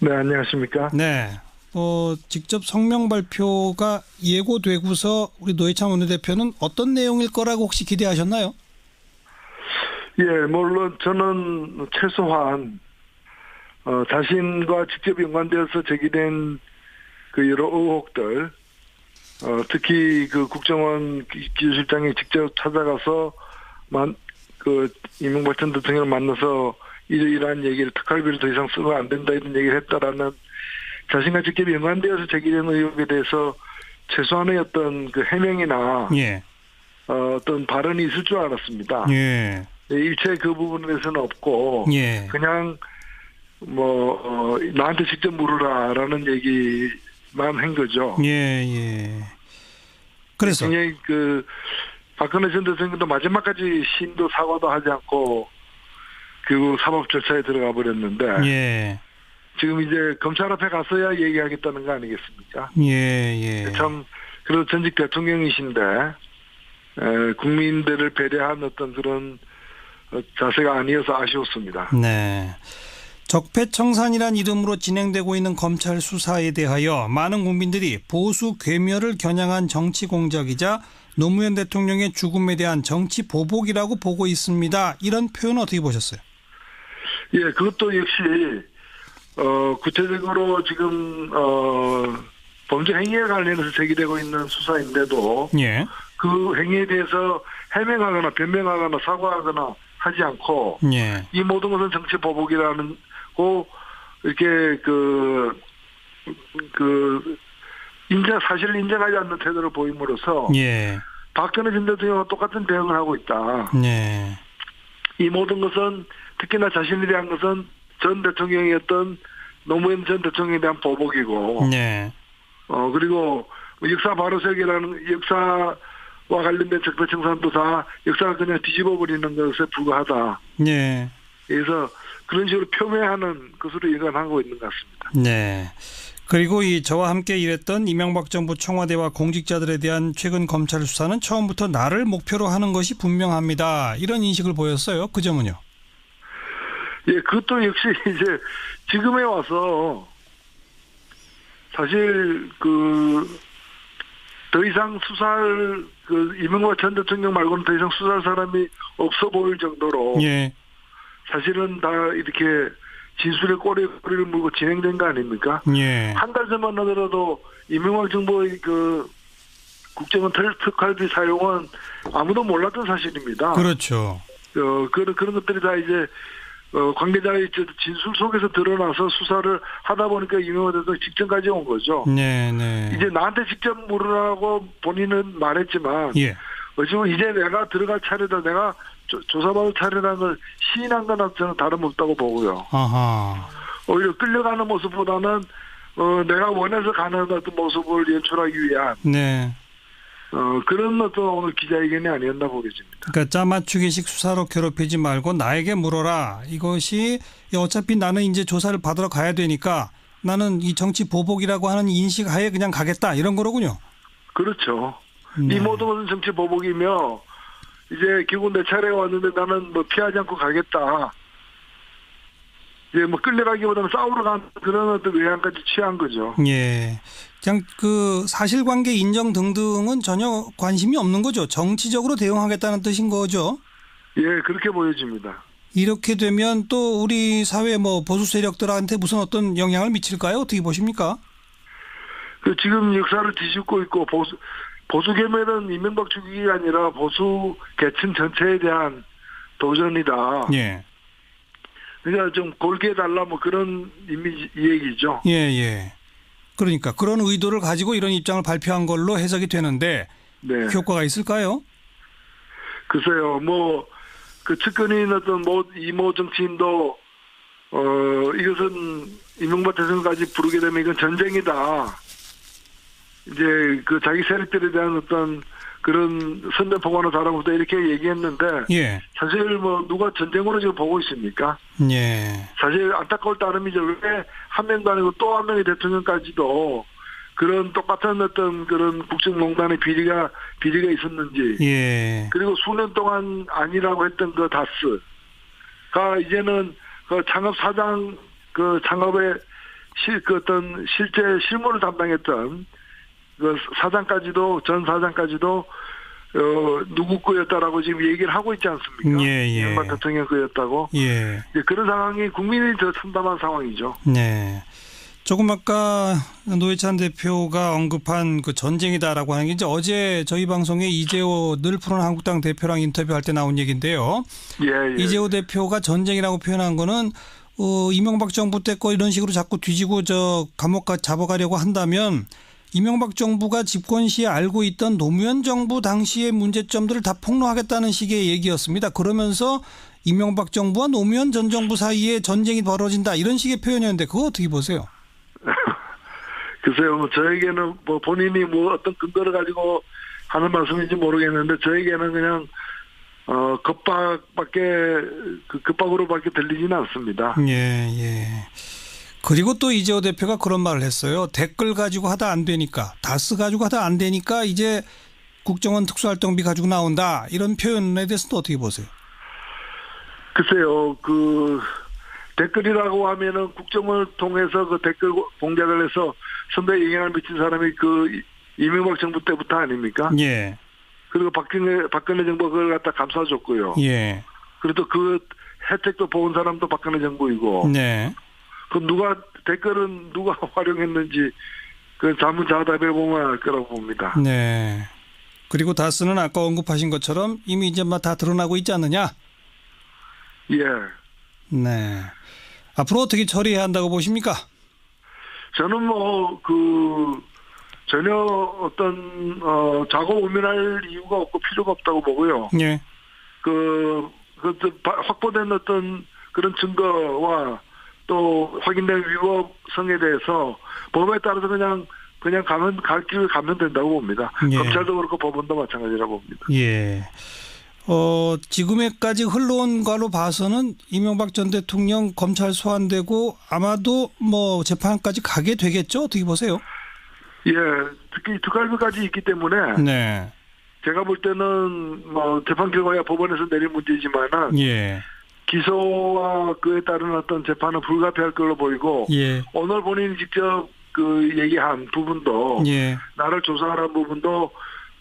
네, 안녕하십니까? 네. 직접 성명 발표가 예고되고서 우리 노회찬 원내대표는 어떤 내용일 거라고 혹시 기대하셨나요? 예, 물론 저는 최소한 자신과 직접 연관되어서 제기된 그 여러 의혹들, 특히 그 국정원 기조실장이 직접 찾아가서 이명박 전 대통령을 만나서 이러이러한 얘기를 특활비를 더 이상 쓰면 안 된다 이런 얘기를 했다라는 자신과 직접 연관되어서 제기된 의혹에 대해서 최소한의 어떤 그 해명이나 예. 어떤 발언이 있을 줄 알았습니다. 예. 일체 그 부분에 대해서는 없고 예. 그냥 나한테 직접 물으라라는 얘기만 한 거죠. 예. 예. 그래서 굉장히 그 박근혜 전 대통령도 마지막까지 신도 사과도 하지 않고 그 사법 절차에 들어가 버렸는데 예. 지금 이제 검찰 앞에 가서야 얘기하겠다는 거 아니겠습니까? 예. 예. 참 그래도 전직 대통령이신데 국민들을 배려한 어떤 그런 자세가 아니어서 아쉬웠습니다. 네. 적폐청산이란 이름으로 진행되고 있는 검찰 수사에 대하여 많은 국민들이 보수 괴멸을 겨냥한 정치 공작이자 노무현 대통령의 죽음에 대한 정치 보복이라고 보고 있습니다. 이런 표현 어떻게 보셨어요? 예, 그것도 역시 구체적으로 지금 범죄 행위에 관련해서 제기되고 있는 수사인데도 예. 그 행위에 대해서 해명하거나 변명하거나 사과하거나 하지 않고 예. 이 모든 것은 정치 보복이라는 고 이렇게 사실을 인정하지 않는 태도를 보임으로써 예. 박근혜 전 대통령과 똑같은 대응을 하고 있다. 예. 이 모든 것은 특히나 자신에 대한 것은 전 대통령이었던 노무현 전 대통령에 대한 보복이고, 네. 그리고 역사 바로세기라는 역사와 관련된 적폐청산도 다 역사가 그냥 뒤집어 버리는 것에 불과하다. 네. 그래서 그런 식으로 표명하는 것으로 일관하고 있는 것 같습니다. 네. 그리고 저와 함께 일했던 이명박 정부 청와대와 공직자들에 대한 최근 검찰 수사는 처음부터 나를 목표로 하는 것이 분명합니다. 이런 인식을 보였어요. 그 점은요? 예, 그것도 역시 이제 지금에 와서 사실 더 이상 수사할 이명박 전 대통령 말고는 더 이상 수사할 사람이 없어 보일 정도로 예. 사실은 다 이렇게 진술의 꼬리를 물고 진행된 거 아닙니까? 예. 한 달 전만 하더라도 이명박 정부의 국정원 특활비 사용은 아무도 몰랐던 사실입니다. 그렇죠. 그런 것들이 다 이제 관계자의 진술 속에서 드러나서 수사를 하다 보니까 이명박 대통령 직전까지 온 거죠. 네. 이제 나한테 직접 물으라고 본인은 말했지만, 예. 어쩌면 이제 내가 들어갈 차례다, 내가 조사받을 차례라는 걸 시인한 거나 저는 다름없다고 보고요. 아하. 오히려 끌려가는 모습보다는 내가 원해서 가는 어떤 모습을 연출하기 위한 네. 그런 어떤 오늘 기자회견이 아니었나 보겠습니다. 그러니까 짜맞추기식 수사로 괴롭히지 말고 나에게 물어라. 이것이 어차피 나는 이제 조사를 받으러 가야 되니까 나는 이 정치 보복이라고 하는 인식하에 그냥 가겠다. 이런 거로군요. 그렇죠. 네. 이 모든 것은 정치 보복이며 이제 결국 내 차례가 왔는데 나는 피하지 않고 가겠다. 이제 끌려가기보다는 싸우러 가는 그런 어떤 외양까지 취한 거죠. 예. 그냥 사실관계 인정 등등은 전혀 관심이 없는 거죠. 정치적으로 대응하겠다는 뜻인 거죠. 예, 그렇게 보여집니다. 이렇게 되면 또 우리 사회 보수 세력들한테 무슨 어떤 영향을 미칠까요? 어떻게 보십니까? 지금 역사를 뒤집고 있고 보수 계멸은 이명박 죽이기가 아니라 보수 계층 전체에 대한 도전이다. 예. 그러니까 좀 골게 해달라 그런 이 얘기죠. 예. 그러니까 그런 의도를 가지고 이런 입장을 발표한 걸로 해석이 되는데 네. 효과가 있을까요? 글쎄요. 그 측근인 어떤 이모 정치인도 이것은 이명박 대통령까지 부르게 되면 이건 전쟁이다. 이제 자기 세력들에 대한 어떤 그런 선전포고나 다름없다 이렇게 얘기했는데 예. 사실 누가 전쟁으로 지금 보고 있습니까? 예. 사실 안타까울 따름이죠. 왜 한 명도 아니고 또 한 명의 대통령까지도 그런 똑같은 어떤 그런 국정농단의 비리가 있었는지. 예. 그리고 수년 동안 아니라고 했던 다스가 이제는 창업 사장 창업에 그 어떤 실제 실무를 담당했던 그 사장까지도 전 사장까지도 누구 거였다라고 지금 얘기를 하고 있지 않습니까? 예. 이명박 대통령 거였다고. 예. 그런 상황이 국민이 더 참담한 상황이죠. 네. 조금 아까 노회찬 대표가 언급한 그 전쟁이다라고 하는 게 이제 어제 저희 방송에 이재호 늘 푸른 한국당 대표랑 인터뷰할 때 나온 얘기인데요. 예. 이재호 대표가 전쟁이라고 표현한 거는 이명박 정부 때 거 이런 식으로 자꾸 뒤지고 저 감옥 잡아가려고 한다면 이명박 정부가 집권 시에 알고 있던 노무현 정부 당시의 문제점들을 다 폭로하겠다는 식의 얘기였습니다. 그러면서 이명박 정부와 노무현 전 정부 사이에 전쟁이 벌어진다 이런 식의 표현이었는데 그거 어떻게 보세요? 글쎄요, 저에게는 뭐 본인이 뭐 어떤 근거를 가지고 하는 말씀인지 모르겠는데 저에게는 그냥 겁박으로밖에 들리지는 않습니다. 예. 그리고 또 이재호 대표가 그런 말을 했어요. 댓글 가지고 하다 안 되니까, 다스 가지고 하다 안 되니까 이제 국정원 특수활동비 가지고 나온다. 이런 표현에 대해서도 어떻게 보세요? 글쎄요, 댓글이라고 하면은 국정원을 통해서 그 댓글 공작을 해서 선대에 영향을 미친 사람이 이명박 정부 때부터 아닙니까? 예. 그리고 박근혜 정부가 그걸 갖다 감싸줬고요. 예. 그리고 그 혜택도 본 사람도 박근혜 정부이고. 네. 댓글은 누가 활용했는지 그 자문자답해 보면 알 거라고 봅니다. 네. 그리고 다스는 아까 언급하신 것처럼 이미 이제 다 드러나고 있지 않느냐? 예. 네. 앞으로 어떻게 처리해야 한다고 보십니까? 저는 전혀 어떤 자고 우민할 이유가 없고 필요가 없다고 보고요. 예. 확보된 어떤 그런 증거와 또 확인된 위법성에 대해서 법에 따라서 그냥 갈 길을 가면 된다고 봅니다. 예. 검찰도 그렇고 법원도 마찬가지라고 봅니다. 예. 지금까지 흘러온 거로 봐서는 이명박 전 대통령 검찰 소환되고 아마도 뭐 재판까지 가게 되겠죠? 어떻게 보세요? 예, 특히 특활비까지 있기 때문에 네. 제가 볼 때는 뭐 재판 결과야 법원에서 내릴 문제지만은 예. 기소와 그에 따른 어떤 재판은 불가피할 걸로 보이고 예. 오늘 본인이 직접 얘기한 부분도 예. 나를 조사하라는 부분도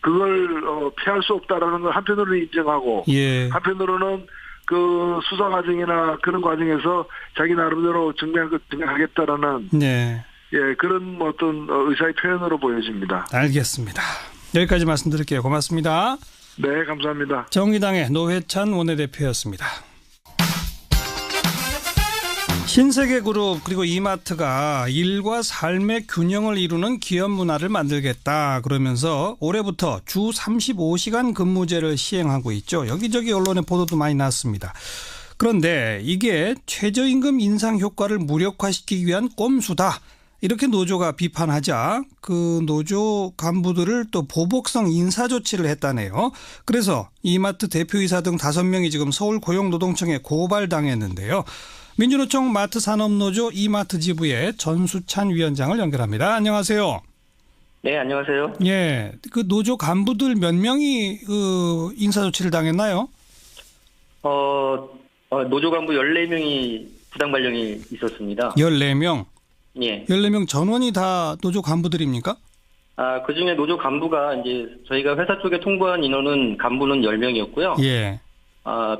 그걸 피할 수 없다라는 걸 한편으로는 인정하고 예. 한편으로는 그 수사 과정이나 그런 과정에서 자기 나름대로 증명하겠다라는 네. 예, 그런 어떤 의사의 표현으로 보여집니다. 알겠습니다. 여기까지 말씀드릴게요. 고맙습니다. 네, 감사합니다. 정의당의 노회찬 원내대표였습니다. 신세계그룹 그리고 이마트가 일과 삶의 균형을 이루는 기업 문화를 만들겠다 그러면서 올해부터 주 35시간 근무제를 시행하고 있죠. 여기저기 언론에 보도도 많이 났습니다. 그런데 이게 최저임금 인상 효과를 무력화시키기 위한 꼼수다. 이렇게 노조가 비판하자 그 노조 간부들을 또 보복성 인사 조치를 했다네요. 그래서 이마트 대표이사 등 5명이 지금 서울고용노동청에 고발당했는데요. 민주노총 마트산업노조 이마트 지부의 전수찬 위원장을 연결합니다. 안녕하세요. 네, 안녕하세요. 예, 그 노조 간부들 몇 명이 인사 조치를 당했나요? 노조 간부 14명이 부당 발령이 있었습니다. 14명? 예. 14명 전원이 다 노조 간부들입니까? 그 중에 노조 간부가 이제 저희가 회사 쪽에 통보한 인원은 간부는 10명이었고요. 예.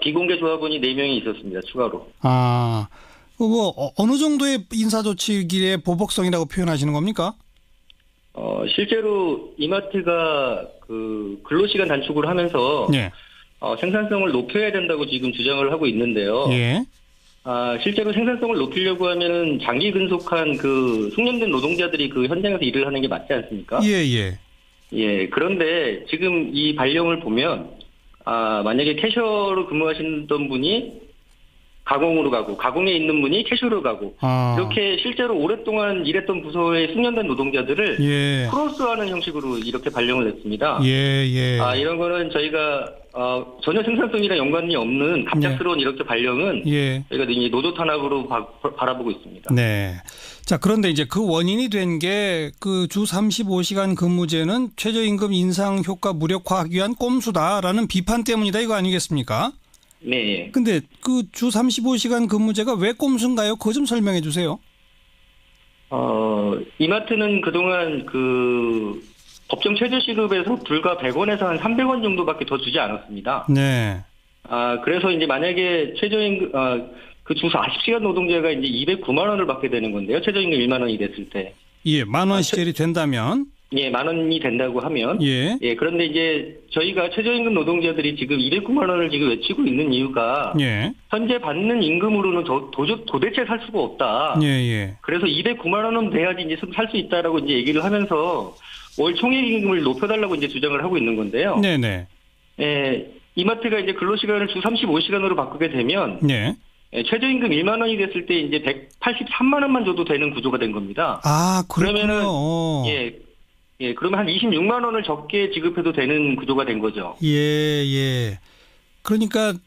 비공개 조합원이 4명이 있었습니다. 추가로. 어느 정도의 인사 조치기에 보복성이라고 표현하시는 겁니까? 실제로 이마트가 근로시간 단축을 하면서 예. 생산성을 높여야 된다고 지금 주장을 하고 있는데요. 예. 실제로 생산성을 높이려고 하면은 장기 근속한 숙련된 노동자들이 그 현장에서 일을 하는 게 맞지 않습니까? 예. 예. 그런데 지금 이 발령을 보면 만약에 캐셔로 근무하시던 분이 가공으로 가고 가공에 있는 분이 캐셔로 가고 이렇게 실제로 오랫동안 일했던 부서의 숙련된 노동자들을 크로스하는 형식으로 이렇게 발령을 냈습니다. 이런 거는 저희가 전혀 생산성이랑 연관이 없는 갑작스러운 이렇게 발령은 저희가 이제 노조 탄압으로 바라보고 있습니다. 네. 자, 그런데 이제 그 원인이 된 게 그 주 35시간 근무제는 최저임금 인상 효과 무력화하기 위한 꼼수다라는 비판 때문이다 이거 아니겠습니까? 네. 근데 그 주 35시간 근무제가 왜 꼼수인가요? 그거 좀 설명해 주세요. 이마트는 그동안 그 법정 최저시급에서 불과 100원에서 한 300원 정도밖에 더 주지 않았습니다. 네. 그래서 이제 만약에 최저임금, 그 주 40시간 노동자가 이제 209만 원을 받게 되는 건데요. 최저임금 1만 원이 됐을 때. 예, 만 원 시절이 된다면. 예, 만 원이 된다고 하면. 예. 예, 그런데 이제 저희가 최저임금 노동자들이 지금 209만 원을 지금 외치고 있는 이유가. 예. 현재 받는 임금으로는 도대체 살 수가 없다. 예, 예. 그래서 209만 원은 돼야지 이제 살 수 있다라고 이제 얘기를 하면서 월 총액 임금을 높여달라고 이제 주장을 하고 있는 건데요. 네네. 예, 이마트가 이제 근로시간을 주 35시간으로 바꾸게 되면. 네. 예, 최저임금 1만 원이 됐을 때 이제 183만 원만 줘도 되는 구조가 된 겁니다. 그렇군요. 그러면은 예, 그러면 한 26만 원을 적게 지급해도 되는 구조가 된 거죠. 예. 그러니까